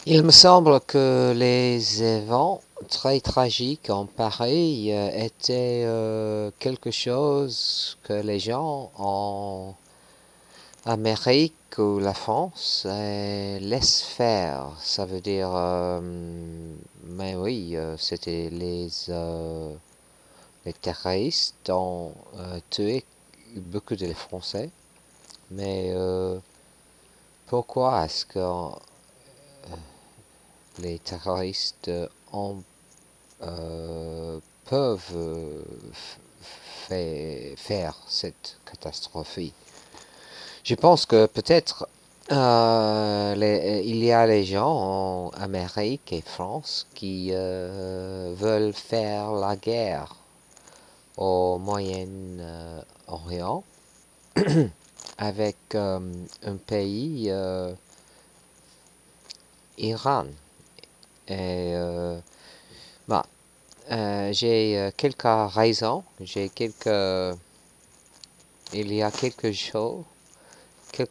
Il me semble que les événements très tragiques en Paris étaient quelque chose que les gens en Amérique ou la France laissent faire. Ça veut dire, mais oui, c'était les terroristes ont tué beaucoup de Français. Mais pourquoi est-ce que les terroristes ont peuvent faire cette catastrophe? Je pense que peut-être il y a les gens en Amérique et France qui veulent faire la guerre au Moyen-Orient avec un pays, Iran. Et bah, j'ai quelques raisons, il y a quelque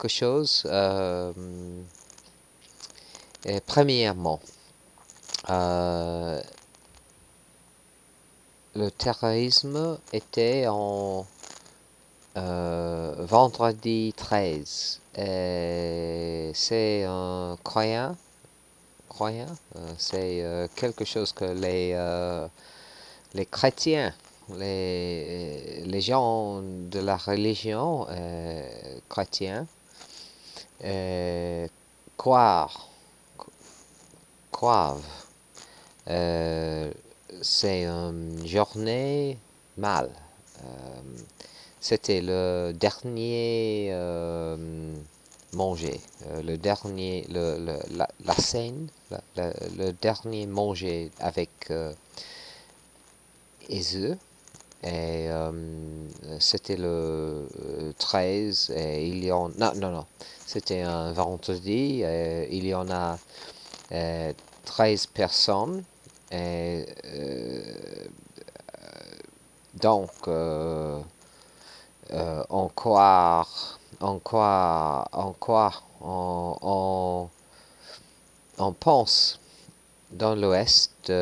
chose. Et premièrement, euh, le terrorisme était en vendredi 13. Et c'est un croyant, c'est quelque chose que les chrétiens, les gens de la religion chrétienne croient, croient. Euh, c'est une journée mal. Euh, C'était le dernier manger, le dernier, la scène, le dernier manger avec les œufs. Et c'était le 13 et il y en... Non, c'était un vendredi, il y en a 13 personnes. Et donc, on croit, on pense dans l'Ouest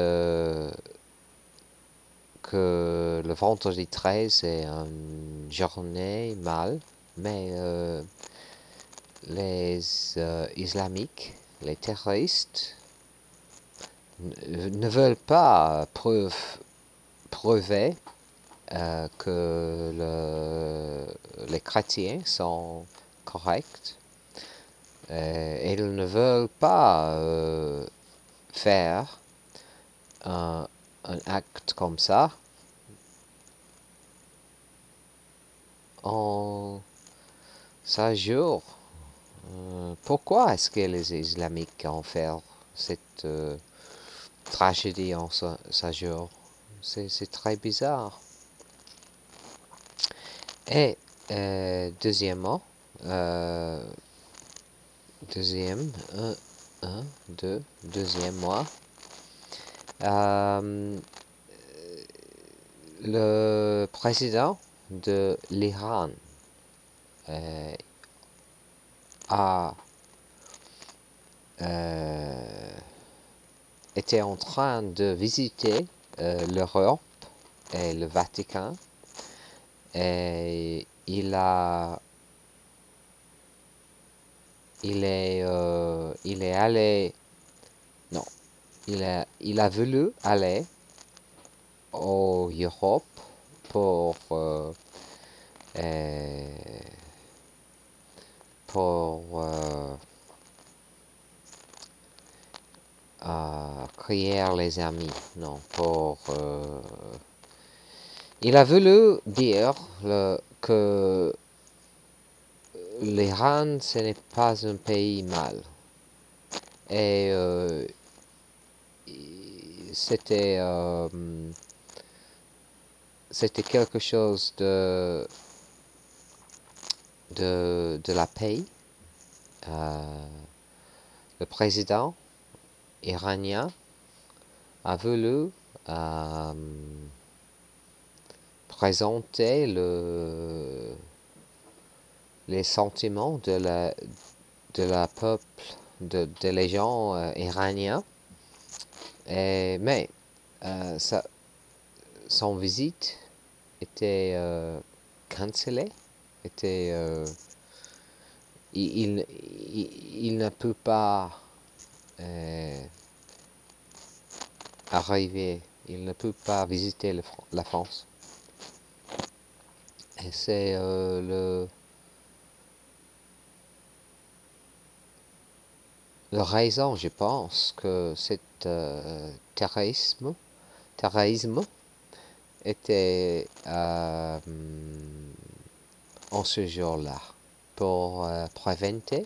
que le vendredi 13 est une journée mal, mais les islamiques, les terroristes, ne veulent pas prouver que les chrétiens sont corrects. Ils ne veulent pas faire un acte comme ça en 5 jours. Pourquoi est-ce que les islamiques ont fait cette tragédie en 5 jours? C'est très bizarre. Et deuxièmement, deuxième, deuxième mois, le président de l'Iran a été en train de visiter l'Europe et le Vatican, et il est allé, non, il a voulu aller en Europe pour crier les amis, non, il a voulu dire que l'Iran, ce n'est pas un pays mal. Et c'était quelque chose de la paix. Le président iranien a voulu présenter les sentiments de la peuple les gens iraniens. Mais son visite était cancellée, était, il ne peut pas arriver, il ne peut pas visiter la France. Et c'est le raison, je pense, que cet terrorisme était en ce jour-là pour préventer,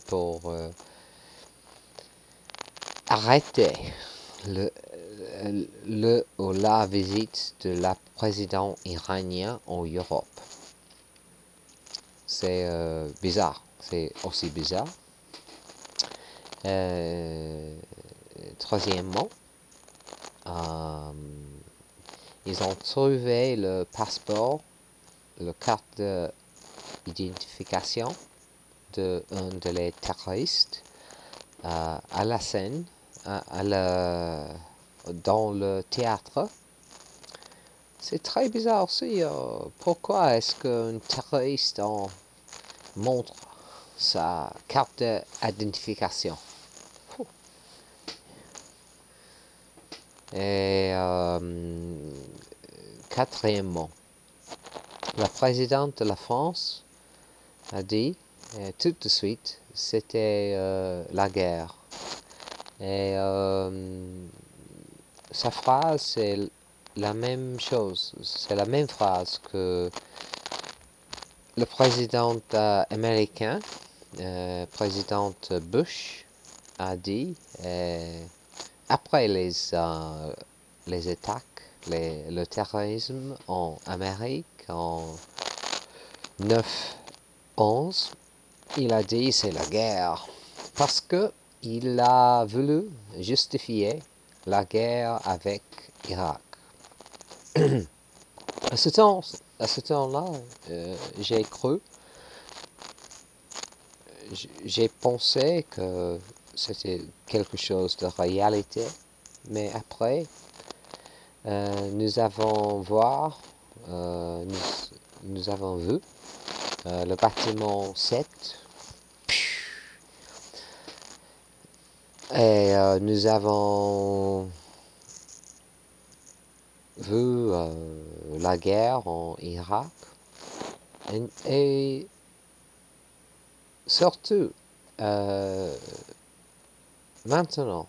pour arrêter ou la visite de la présidente iranienne en Europe. C'est bizarre, c'est aussi bizarre. Troisièmement, ils ont trouvé le passeport, la carte d'identification de un des terroristes à la scène, dans le théâtre. C'est très bizarre aussi. Pourquoi est-ce qu'un terroriste montre sa carte d'identification? Et quatrièmement, la présidente de la France a dit tout de suite c'était la guerre. Et sa phrase c'est la même chose, c'est la même phrase que le président américain, président Bush, a dit après les attaques, le terrorisme en Amérique en 9/11, il a dit c'est la guerre parce que il a voulu justifier la guerre avec Irak. À ce temps-là, j'ai pensé que c'était quelque chose de réalité, mais après, nous avons vu le bâtiment 7 et nous avons vu la guerre en Irak et surtout maintenant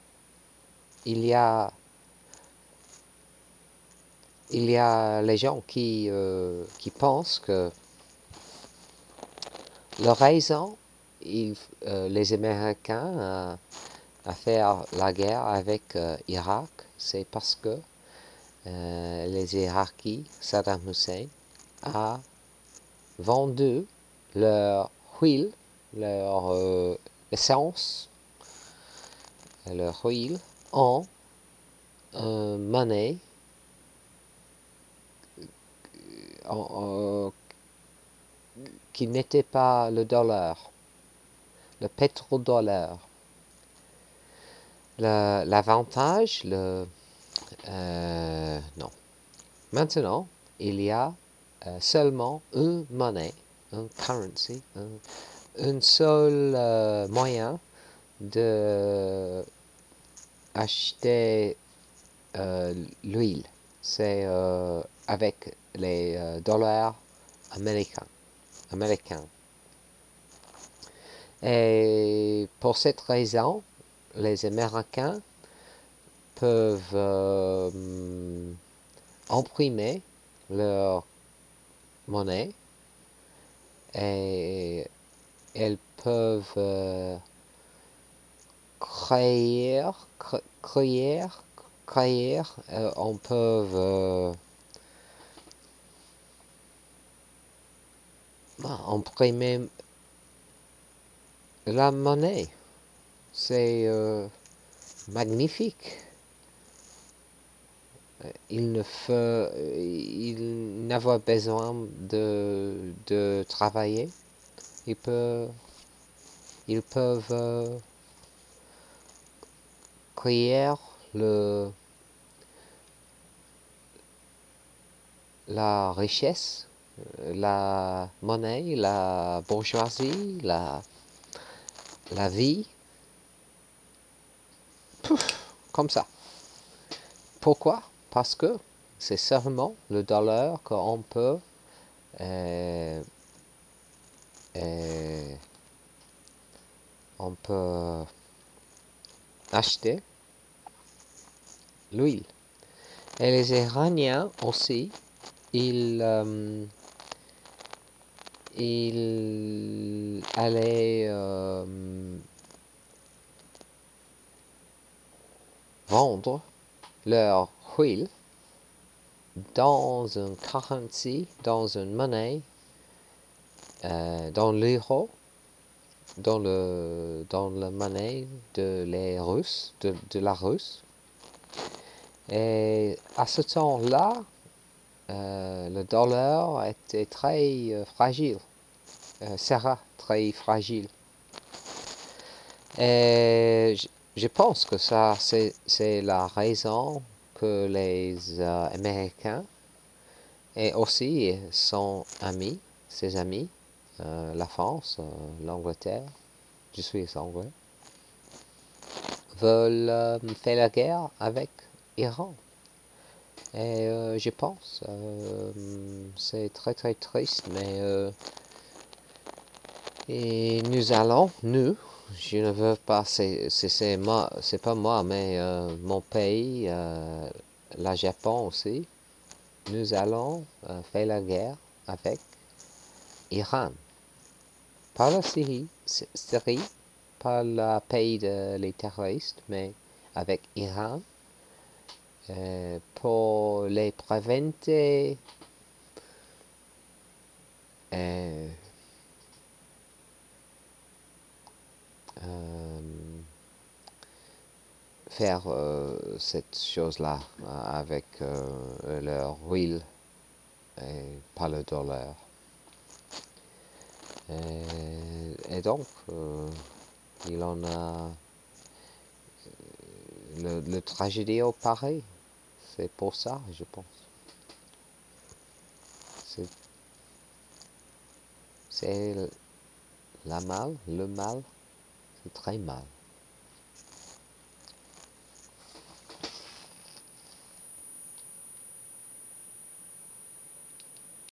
il y a les gens qui pensent que la raison les Américains à faire la guerre avec Irak, c'est parce que les Irakiens, Saddam Hussein, a vendu leur huile, leur essence, leur huile en monnaie qui n'était pas le dollar, le pétrodollar. L'avantage, non. Maintenant, il y a seulement une monnaie, un currency, un seul moyen de acheter l'huile. C'est avec les dollars américains. Et pour cette raison, les Américains peuvent imprimer leur monnaie et elles peuvent on peut imprimer la monnaie. C'est magnifique. Il n'a pas besoin de travailler. Ils peuvent prière, la richesse, la monnaie, la bourgeoisie, la vie, comme ça. Pourquoi? Parce que c'est seulement le dollar qu'on peut euh, euh, on peut acheter l'huile. Et les Iraniens aussi, ils allaient vendre leur huile dans une currency, dans une monnaie, dans l'euro, dans la monnaie de la Russe. Et à ce temps-là, le dollar était très fragile, sera très fragile. Et je pense que ça, c'est la raison que les Américains et aussi ses amis, la France, l'Angleterre, je suis anglais, veulent faire la guerre avec l'Iran. Et je pense, c'est très très triste, mais et je ne veux pas, c'est pas moi, mais mon pays, la Japon aussi, nous allons faire la guerre avec Iran. Pas la Syrie, pas le pays des terroristes, mais avec Iran pour les préventer euh, faire cette chose-là avec leur huile et pas le dollar. Et donc, il en a le tragédie au pareil. C'est pour ça, je pense. C'est le mal, c'est très mal.